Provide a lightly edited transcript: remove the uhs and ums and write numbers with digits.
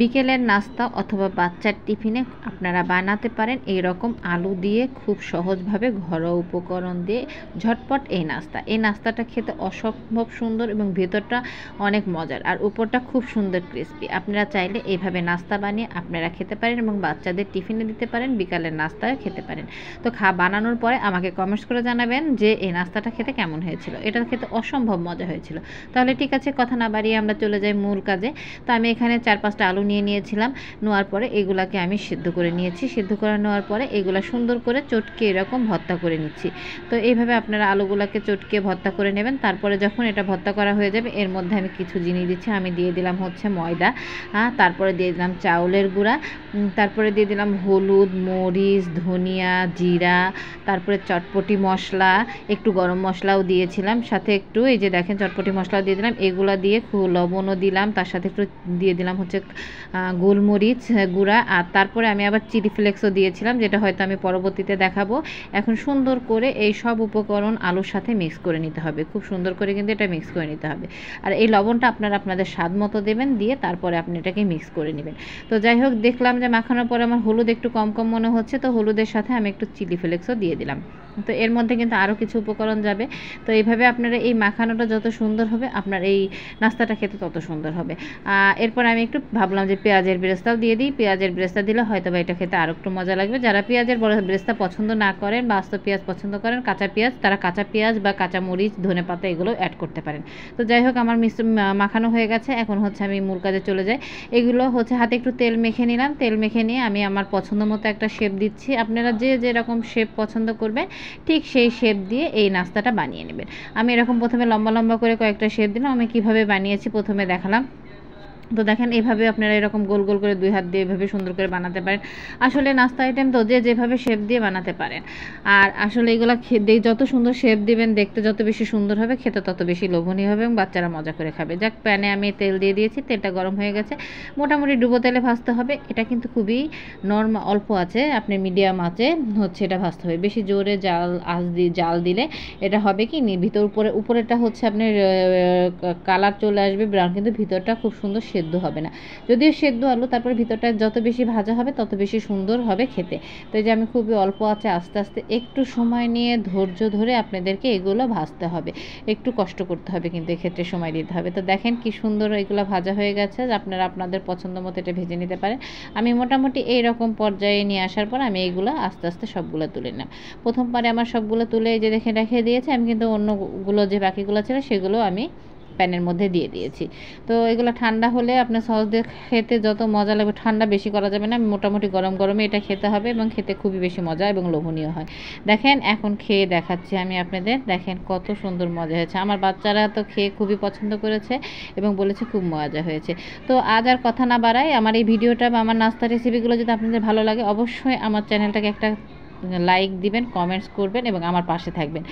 বিকেলের নাস্তা অথবা বাচ্চার টিফিনে আপনারা বানাতে পারেন এই রকম আলু দিয়ে খুব সহজভাবে ঘরোয়া উপকরণ দিয়ে ঝটপট এই নাস্তাটা খেতে অসম্ভব সুন্দর এবং ভেতরটা অনেক মজার আর উপরটা খুব সুন্দর ক্রিস্পি। আপনারা চাইলে এইভাবে নাস্তা বানিয়ে আপনারা খেতে পারেন এবং বাচ্চাদের টিফিনে দিতে পারেন, বিকালের নাস্তায় খেতে পারেন। তো বানানোর পরে আমাকে কমেন্টস করে জানাবেন যে এই নাস্তাটা খেতে কেমন হয়েছিল। এটা খেতে অসম্ভব মজা হয়েছিল। তাহলে ঠিক আছে, কথা না বাড়িয়ে আমরা চলে যাই মূল কাজে। তো আমি এখানে 4-5টা আলু নিয়েছিলাম। নেওয়ার পরে এগুলাকে আমি সিদ্ধ করে নিয়েছি। সিদ্ধ করে নেওয়ার পরে এগুলা সুন্দর করে চটকে এরকম ভর্তা করে নিচ্ছি। তো এইভাবে আপনারা আলুগুলাকে চটকে ভর্তা করে নেবেন। তারপরে যখন এটা ভর্তা করা হয়ে যাবে এর মধ্যে আমি কিছু জিনিস দিচ্ছি। আমি দিয়ে দিলাম হচ্ছে ময়দা, তারপরে দিয়ে দিলাম চাউলের গুঁড়া, তারপরে দিয়ে দিলাম হলুদ, মরিচ, ধনিয়া, জিরা, তারপরে চটপটি মশলা, একটু গরম মশলাও দিয়েছিলাম, সাথে একটু এই যে দেখেন চটপটি মশলাও দিয়ে দিলাম। এগুলা দিয়ে খুব লবণও দিলাম, তার সাথে একটু দিয়ে দিলাম হচ্ছে গোলমরিচ গুঁড়া, আর তারপরে আমি আবার চিলি ফ্লেক্সও দিয়েছিলাম, যেটা হয়তো আমি পরবর্তীতে দেখাবো। এখন সুন্দর করে এই সব উপকরণ আলুর সাথে মিক্স করে নিতে হবে, খুব সুন্দর করে কিন্তু এটা মিক্স করে নিতে হবে। আর এই লবণটা আপনারা আপনাদের স্বাদ মতো দেবেন, দিয়ে তারপরে আপনি এটাকে মিক্স করে নেবেন। তো যাই হোক, দেখলাম যে মাখানোর পরে আমার হলুদ একটু কম কম মনে হচ্ছে, তো হলুদের সাথে আমি একটু চিলি ফ্লেক্সও দিয়ে দিলাম। তো এর মধ্যে কিন্তু আরও কিছু উপকরণ যাবে। তো এইভাবে আপনারা এই মাখানোটা যত সুন্দর হবে আপনার এই নাস্তাটা খেতে তত সুন্দর হবে। এরপর আমি একটু ভাবলাম যে পেঁয়াজের বেরেস্তাও দিয়ে দিই। পেঁয়াজের বেরেস্তা দিলে হয়তো বা এটা খেতে আরও একটু মজা লাগবে। যারা পেঁয়াজের বেরেস্তা পছন্দ না করেন বা আস্ত পেঁয়াজ পছন্দ করেন, কাঁচা পেঁয়াজ, তারা কাঁচা পেঁয়াজ বা কাঁচা মরিচ, ধনেপাতা এগুলো অ্যাড করতে পারেন। তো যাই হোক, আমার মাখানো হয়ে গেছে। এখন হচ্ছে আমি মূল কাজে চলে যাই। এগুলো হচ্ছে হাতে একটু তেল মেখে নিলাম। তেল মেখে নিয়ে আমি আমার পছন্দ মতো একটা শেপ দিচ্ছি। আপনারা যে যেরকম শেপ পছন্দ করবেন ঠিক সেই শেপ দিয়ে এই নাস্তাটা বানিয়ে নেবেন। আমি এরকম প্রথমে লম্বা লম্বা করে কয়েকটা শেপ দিলাম। আমি কিভাবে বানিয়েছি প্রথমে দেখালাম। তো দেখেন এইভাবে আপনারা এরকম গোল গোল করে 2 হাত দিয়ে এভাবে সুন্দর করে বানাতে পারেন। আসলে নাস্তা আইটেম তো যে যেভাবে শেপ দিয়ে বানাতে পারেন। আর আসলে এগুলো যত সুন্দর শেপ দিবেন, দেখতে যত বেশি সুন্দর হবে, খেতে তত বেশি লোভনীয় হবে এবং বাচ্চারা মজা করে খাবে। যাক, প্যানে আমি তেল দিয়ে দিয়েছি, তেলটা গরম হয়ে গেছে। মোটামুটি ডুবো তেলে ভাজতে হবে। এটা কিন্তু খুবই অল্প আছে, আপনি মিডিয়াম আঁচে হচ্ছে এটা ভাজতে হবে। বেশি জোরে জাল দিলে এটা হবে কি ভিতর উপরেটা হচ্ছে আপনার কালার চলে আসবে ব্রাউন, কিন্তু ভিতরটা খুব সুন্দর সেদ্ধ হবে না। যদিও সেদ্ধ আলু, তারপরে ভিতরটা যত বেশি ভাজা হবে তত বেশি সুন্দর হবে খেতে। তো এই যে আমি খুবই অল্প আছে আস্তে আস্তে একটু সময় নিয়ে ধৈর্য ধরে আপনাদেরকে এগুলো ভাজতে হবে। একটু কষ্ট করতে হবে, কিন্তু এক্ষেত্রে সময় দিতে হবে। তো দেখেন কি সুন্দর এগুলো ভাজা হয়ে গেছে। আপনারা আপনাদের পছন্দ মতো এটা ভেজে নিতে পারেন। আমি মোটামুটি এই রকম পর্যায়ে নিয়ে আসার পর আমি এইগুলো আস্তে আস্তে সবগুলো তুলে নিলাম। প্রথমবারে আমার সবগুলো তুলে এই যে দেখে রেখে দিয়েছি। আমি কিন্তু অন্যগুলো যে বাকিগুলো ছিল সেগুলো আমি প্যানের মধ্যে দিয়ে দিয়েছি। তো এগুলো ঠান্ডা হলে আপনার সস দিয়ে খেতে যত মজা লাগবে, ঠান্ডা বেশি করা যাবে না, মোটামুটি গরম গরমে এটা খেতে হবে এবং খেতে খুবই বেশি মজা এবং লোভনীয় হয়। দেখেন এখন খেয়ে দেখাচ্ছি আমি আপনাদের। দেখেন কত সুন্দর মজা হয়েছে। আমার বাচ্চারা তো খেয়ে খুবই পছন্দ করেছে এবং বলেছে খুব মজা হয়েছে। তো আজ আর কথা না বাড়াই, আমার এই ভিডিওটা বা আমার নাস্তা রেসিপিগুলো যদি আপনাদের ভালো লাগে অবশ্যই আমার চ্যানেলটাকে একটা লাইক দিবেন, কমেন্টস করবেন এবং আমার পাশে থাকবেন।